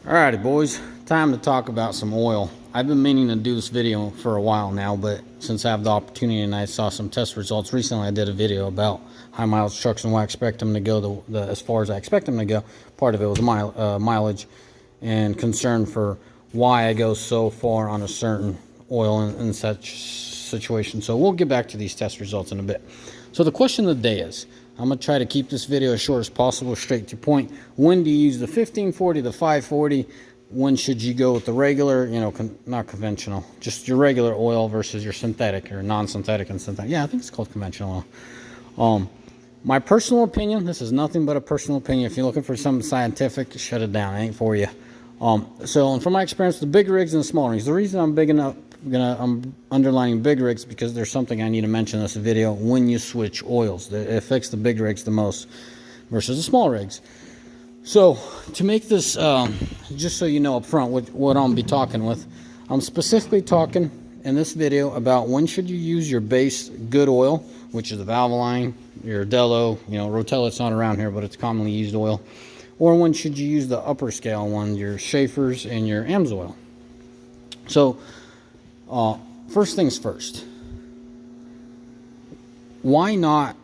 Alrighty boys, time to talk about some oil. I've been meaning to do this video for a while now, but since I have the opportunity and I saw some test results recently, I did a video about high mileage trucks and why I expect them to go as far as I expect them to go. Part of it was mileage and concern for why I go so far on a certain oil in such situation. So we'll get back to these test results in a bit. So the question of the day is, I'm going to try to keep this video as short as possible, straight to point. When do you use the 1540, the 540? When should you go with the regular, not conventional, just your regular oil versus your synthetic or non-synthetic and synthetic? Yeah, I think it's called conventional oil. My personal opinion, this is nothing but a personal opinion. If you're looking for something scientific, shut it down. It ain't for you. So from my experience, the big rigs and the small rigs, the reason I'm underlining big rigs because there's something I need to mention in this video. When you switch oils, it affects the big rigs the most versus the small rigs. So to make this, just so you know up front what I'm be talking with, I'm specifically talking in this video about when should you use your base good oil, which is the Valvoline, your Delo, Rotella. It's not around here, but it's commonly used oil. Or when should you use the upper scale one, your Schaeffers and your AMSOIL. So first things first, why not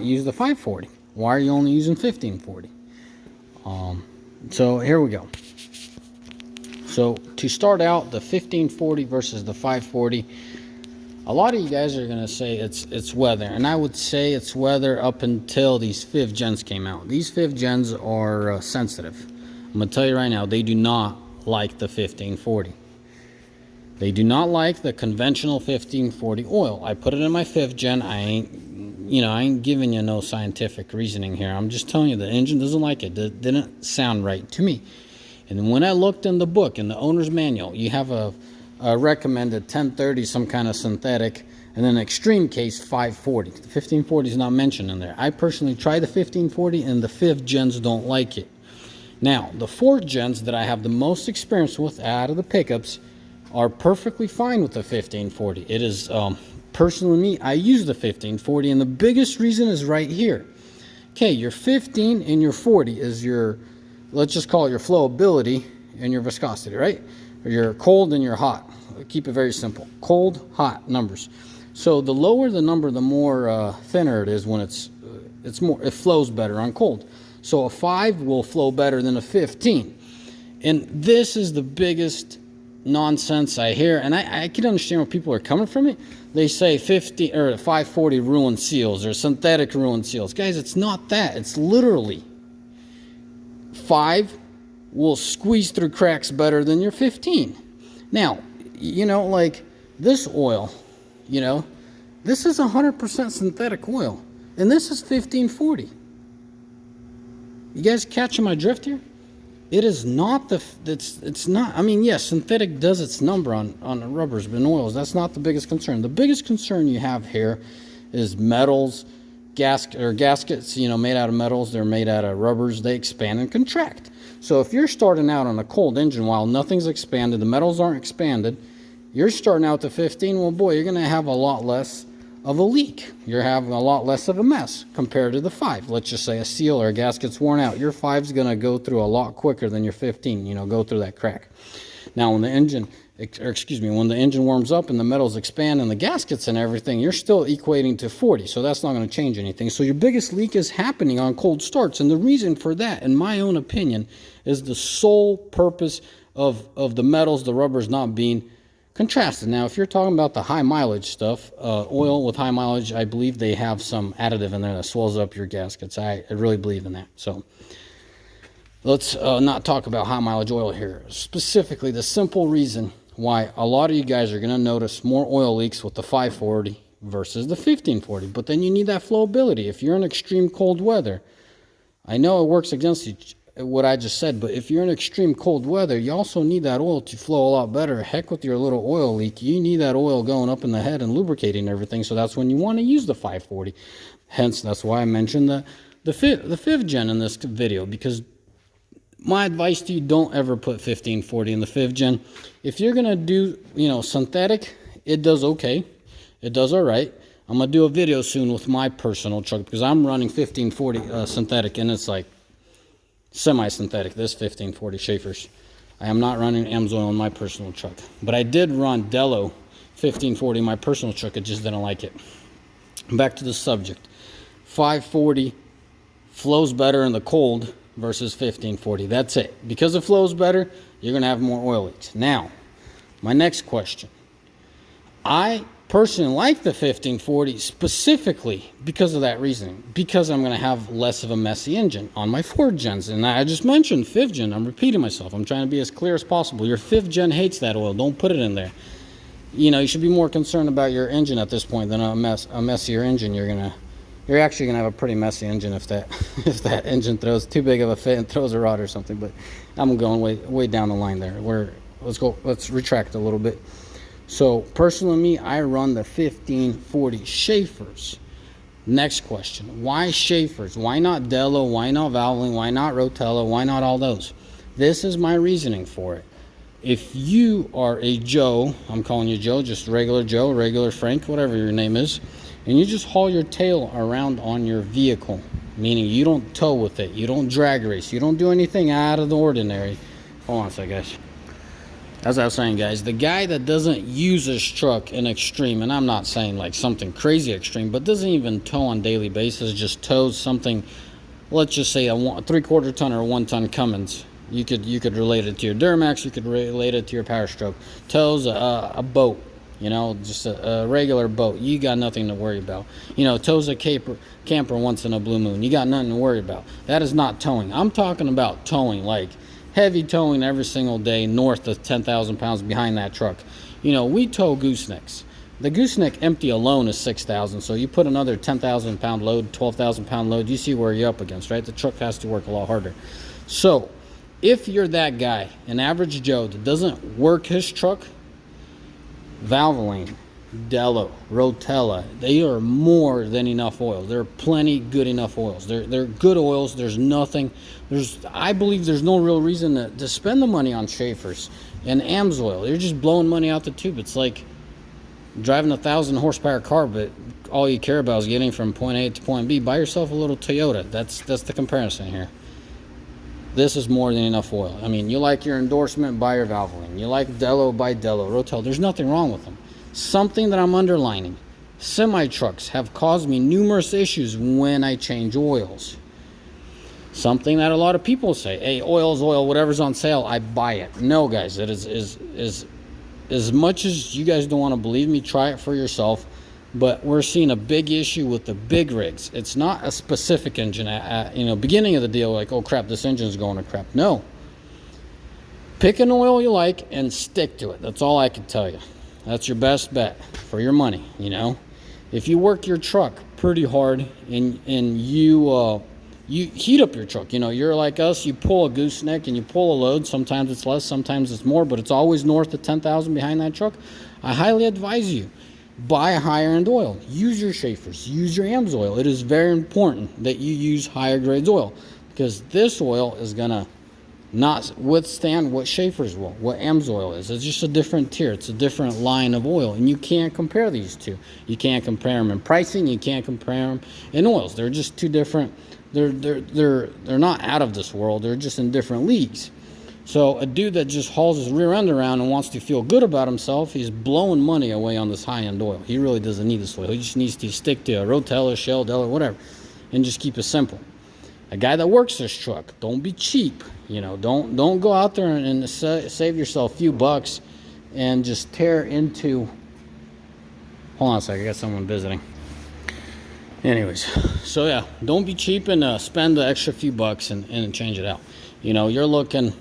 use the 540? Why are you only using 1540? So here we go. So to start out, the 1540 versus the 540, a lot of you guys are gonna say it's weather, and I would say it's weather up until these 5th gens came out. These 5th gens are sensitive. I'm gonna tell you right now, they do not like the 1540. They do not like the conventional 1540 oil. I put it in my 5th gen. I ain't giving you no scientific reasoning here. I'm just telling you the engine doesn't like it. It didn't sound right to me. And when I looked in the book, in the owner's manual, you have a recommended 1030, some kind of synthetic, and then extreme case 540. The 1540 is not mentioned in there. I personally tried the 1540 and the 5th gens don't like it. Now, the 4th gens that I have the most experience with out of the pickups are perfectly fine with the 1540. It is, personally me, I use the 1540, and the biggest reason is right here. Okay, your 15 and your 40 is your, let's just call it your flowability and your viscosity, right? Or your cold and your hot. Keep it very simple. Cold, hot numbers. So the lower the number, the more thinner it is when it flows better on cold. So a 5 will flow better than a 15. And this is the biggest nonsense I hear, and I can understand where people are coming from it. They say 50 or 540 ruined seals or synthetic ruined seals. Guys, it's not that. It's literally 5 will squeeze through cracks better than your 15. Now, like this oil, this is 100% synthetic oil, and this is 1540. You guys catching my drift here? It is not it's not, I mean, yes, synthetic does its number on the rubbers and oils. That's not the biggest concern. The biggest concern you have here is metals, gaskets, made out of metals. They're made out of rubbers. They expand and contract. So if you're starting out on a cold engine while nothing's expanded, the metals aren't expanded, you're starting out to 15, well, boy, you're going to have a lot less of a leak. You're having a lot less of a mess compared to the 5. Let's just say a seal or a gasket's worn out. Your 5's going to go through a lot quicker than your 15, go through that crack. Now, when the engine warms up and the metals expand and the gaskets and everything, you're still equating to 40, so that's not going to change anything. So your biggest leak is happening on cold starts, and the reason for that, in my own opinion, is the sole purpose of the metals, the rubbers not being contrasted. Now, if you're talking about the high mileage stuff, oil with high mileage, I believe they have some additive in there that swells up your gaskets. I really believe in that. So let's not talk about high mileage oil here. Specifically, the simple reason why a lot of you guys are going to notice more oil leaks with the 540 versus the 1540. But then you need that flowability. If you're in extreme cold weather, I know it works against what I just said, but if you're in extreme cold weather, you also need that oil to flow a lot better. Heck with your little oil leak, you need that oil going up in the head and lubricating everything. So that's when you want to use the 540. Hence, that's why I mentioned the 5th gen in this video, because my advice to you, don't ever put 1540 in the 5th gen. If you're going to do, synthetic, it does okay. It does all right. I'm going to do a video soon with my personal truck because I'm running 1540 synthetic, and it's like semi-synthetic, this 1540 Schaeffers. I am not running AMSOIL in my personal truck, but I did run Delo 1540 in my personal truck. I just didn't like it. Back to the subject. 540 flows better in the cold versus 1540. That's it. Because it flows better, you're going to have more oil leaks. Now, my next question. I personally like the 1540 specifically because of that reasoning. Because I'm going to have less of a messy engine on my 4th gens. And I just mentioned 5th gen. I'm repeating myself. I'm trying to be as clear as possible. Your 5th gen hates that oil. Don't put it in there. You know, you should be more concerned about your engine at this point than a messier engine. You're actually gonna have a pretty messy engine if that engine throws too big of a fit and throws a rod or something. But I'm going way down the line there. Let's retract a little bit. So personally, me, I run the 1540 Schaeffers. Next question: why Schaeffers? Why not Delo? Why not Valvoline? Why not Rotella? Why not all those? This is my reasoning for it. If you are a Joe, I'm calling you Joe, just regular Joe, regular Frank, whatever your name is, and you just haul your tail around on your vehicle, meaning you don't tow with it, you don't drag race, you don't do anything out of the ordinary. Hold on a sec, guys. As I was saying, guys, the guy that doesn't use his truck in extreme, and I'm not saying like something crazy extreme, but doesn't even tow on a daily basis, just tows something, let's just say a 3/4 ton or a 1 ton Cummins. You could relate it to your Duramax. You could relate it to your Power Stroke. Tows a boat, you know, just a regular boat. You got nothing to worry about. You know, tows a camper once in a blue moon. You got nothing to worry about. That is not towing. I'm talking about towing, like heavy towing every single day, north of 10,000 pounds behind that truck. You know, we tow goosenecks. The gooseneck empty alone is 6,000. So you put another 10,000 pound load, 12,000 pound load. You see where you're up against, right? The truck has to work a lot harder. So if you're that guy, an average Joe that doesn't work his truck, Valvoline, Delo, Rotella, they are more than enough oils. They're plenty good enough oils. They're good oils. I believe there's no real reason to spend the money on Schaeffers and AMSOIL. You're just blowing money out the tube. It's like driving a 1,000 horsepower car, but all you care about is getting from point A to point B. Buy yourself a little Toyota. That's the comparison here. This is more than enough oil. I mean, you like your endorsement, buy your Valvoline. You like Delo, buy Delo. Rotella, there's nothing wrong with them. Something that I'm underlining. Semi-trucks have caused me numerous issues when I change oils. Something that a lot of people say, hey, oil's oil, whatever's on sale, I buy it. No, guys, it is as much as you guys don't want to believe me, try it for yourself. But we're seeing a big issue with the big rigs. It's not a specific engine. Beginning of the deal, like, oh crap, this engine's going to crap. No. Pick an oil you like and stick to it. That's all I can tell you. That's your best bet for your money, you know. If you work your truck pretty hard and you heat up your truck, you know, you're like us, you pull a gooseneck and you pull a load. Sometimes it's less, sometimes it's more, but it's always north of 10,000 behind that truck. I highly advise you. Buy a higher end oil. Use your Schaeffers. Use your AMSOIL. It is very important that you use higher grades oil because this oil is going to not withstand what Schaeffers will, what AMSOIL is. It's just a different tier. It's a different line of oil, and you can't compare these two. You can't compare them in pricing. You can't compare them in oils. They're just two different. They're not out of this world. They're just in different leagues. So a dude that just hauls his rear end around and wants to feel good about himself, he's blowing money away on this high-end oil. He really doesn't need this oil. He just needs to stick to a Rotella, Shell, Delo, whatever, and just keep it simple. A guy that works this truck, don't be cheap. You know, don't go out there and save yourself a few bucks and just tear into. Hold on a second, I got someone visiting. Anyways, so yeah, don't be cheap and spend the extra few bucks and change it out. You know, you're looking.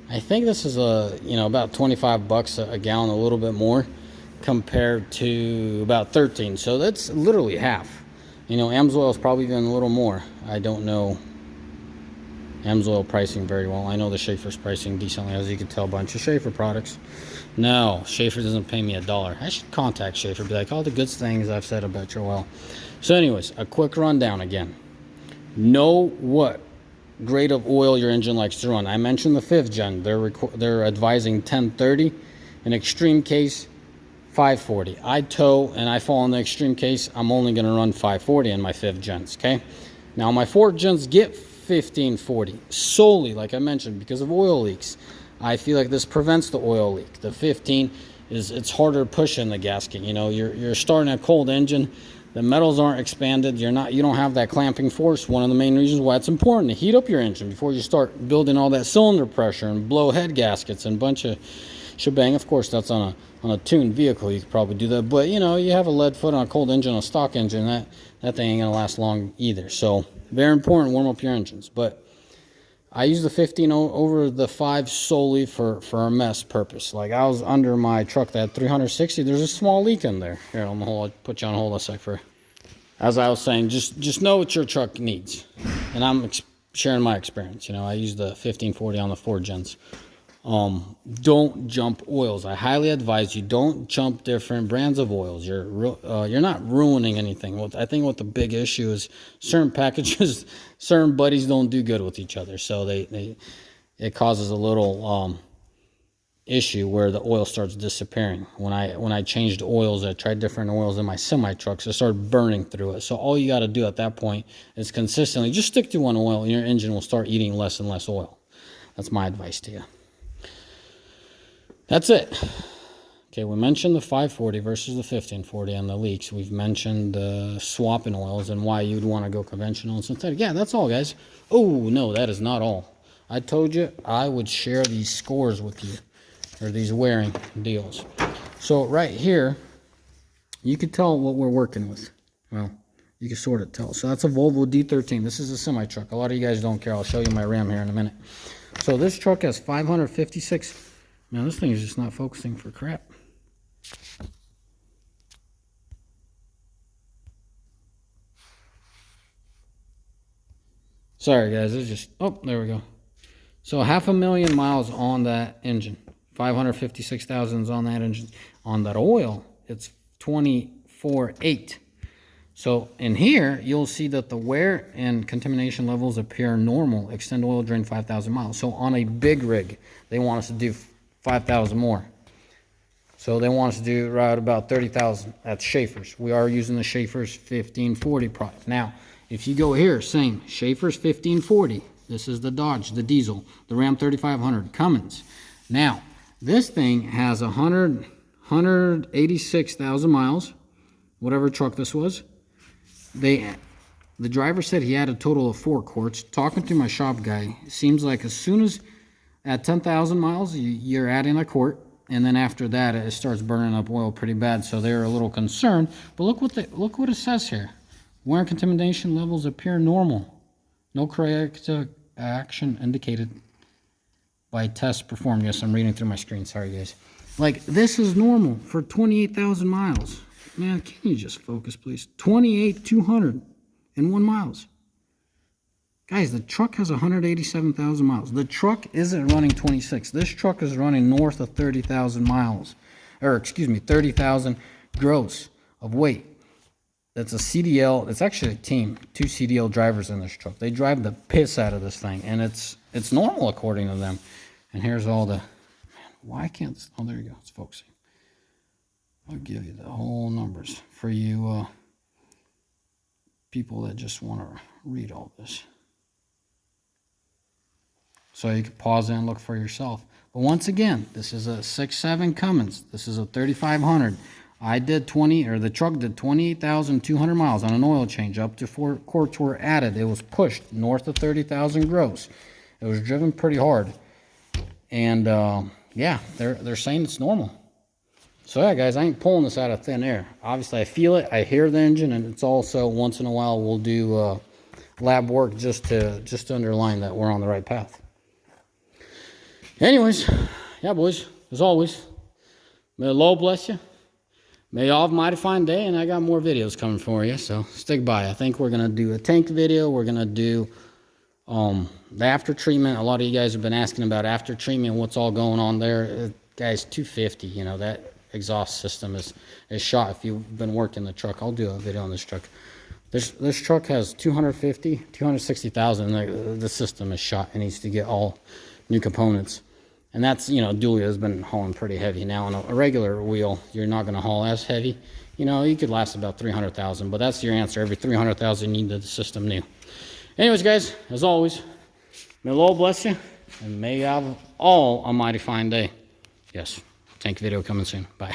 I think this is about 25 bucks a gallon, a little bit more compared to about 13. So that's literally half. You know, AMSOIL is probably even a little more. I don't know AMSOIL pricing very well. I know the Schaeffer's pricing decently, as you can tell, a bunch of Schaeffer products. No, Schaeffer doesn't pay me $1. I should contact Schaeffer, be like, all the good things I've said about your oil. So anyways, a quick rundown again. Know what grade of oil your engine likes to run. I mentioned the 5th gen. They're advising 1030. In extreme case, 540. I tow and I fall in the extreme case. I'm only going to run 540 in my 5th gens. Okay. Now my 4th gens get 1540 solely, like I mentioned, because of oil leaks. I feel like this prevents the oil leak. The 15 is, it's harder to push in the gasket. You know, you're starting a cold engine. The metals aren't expanded. You don't have that clamping force. One of the main reasons why it's important to heat up your engine before you start building all that cylinder pressure and blow head gaskets and a bunch of shebang. Of course, that's on a tuned vehicle. You could probably do that. But, you know, you have a lead foot on a cold engine, a stock engine, that thing ain't going to last long either. So, very important, warm up your engines. But I use the 15 over the 5 solely for a mess purpose. Like, I was under my truck that 360. There's a small leak in there. Here, I'll put you on hold a sec for. As I was saying, just know what your truck needs. And I'm sharing my experience. You know, I use the 1540 on the 4 gens. Don't jump oils. I highly advise you don't jump different brands of oils. You're not ruining anything. I think what the big issue is, certain packages, certain buddies don't do good with each other. So it causes a little issue where the oil starts disappearing. When I changed oils, I tried different oils in my semi trucks. I started burning through it. So all you got to do at that point is consistently just stick to one oil, and your engine will start eating less and less oil. That's my advice to you. That's it. Okay, we mentioned the 540 versus the 1540 and the leaks. We've mentioned swapping oils and why you'd want to go conventional and synthetic. Yeah, that's all, guys. Oh, no, that is not all. I told you I would share these scores with you, or these wearing deals. So right here, you can tell what we're working with. Well, you can sort of tell. So that's a Volvo D13. This is a semi-truck. A lot of you guys don't care. I'll show you my Ram here in a minute. So this truck has 556... Now this thing is just not focusing for crap. Sorry guys, it's just, oh, there we go. So 500,000 miles on that engine. 556,000 is on that engine. On that oil, it's 24.8. So in here, you'll see that the wear and contamination levels appear normal. Extend oil drain 5,000 miles. So on a big rig, they want us to do 5,000 more. So they want us to do right about 30,000. That's Schaeffers. We are using the Schaeffers 1540 product. Now, if you go here, same, Schaeffers 1540. This is the Dodge, the diesel, the Ram 3500, Cummins. Now, this thing has 186,000 miles, whatever truck this was. The driver said he had a total of 4 quarts. Talking to my shop guy, it seems like as soon as at 10,000 miles, you're adding a quart, and then after that, it starts burning up oil pretty bad. So they're a little concerned. But look what it says here: wear and contamination levels appear normal. No corrective action indicated by tests performed. Yes, I'm reading through my screen. Sorry, guys. Like, this is normal for 28,000 miles. Man, can you just focus, please? 28,201 miles. Guys, the truck has 187,000 miles. The truck isn't running 26. This truck is running north of 30,000 miles. Or, excuse me, 30,000 gross of weight. That's a CDL. It's actually a team. 2 CDL drivers in this truck. They drive the piss out of this thing. And it's normal according to them. And here's all the... Man, why can't... Oh, there you go. It's focusing. I'll give you the whole numbers for you people that just want to read all this. So you can pause it and look for yourself. But once again, this is a 6.7 Cummins. This is a 3500. The truck did 28,200 miles on an oil change. Up to 4 quarts were added. It was pushed north of 30,000 gross. It was driven pretty hard. And yeah, they're saying it's normal. So yeah, guys, I ain't pulling this out of thin air. Obviously, I feel it. I hear the engine, and it's also once in a while we'll do lab work just to underline that we're on the right path. Anyways, yeah, boys, as always, may the Lord bless you. May y'all have a mighty fine day, and I got more videos coming for you, so stick by. I think we're going to do a tank video. We're going to do the after treatment. A lot of you guys have been asking about after treatment, what's all going on there. Guys, 250, you know, that exhaust system is shot. If you've been working the truck, I'll do a video on this truck. This truck has 260,000. The system is shot. It needs to get all new components. And that's, you know, dually has been hauling pretty heavy. Now on a regular wheel, you're not going to haul as heavy. You know, you could last about 300,000, but that's your answer. Every 300,000, you need the system new. Anyways, guys, as always, may the Lord bless you, and may you have all a mighty fine day. Yes, tank video coming soon. Bye.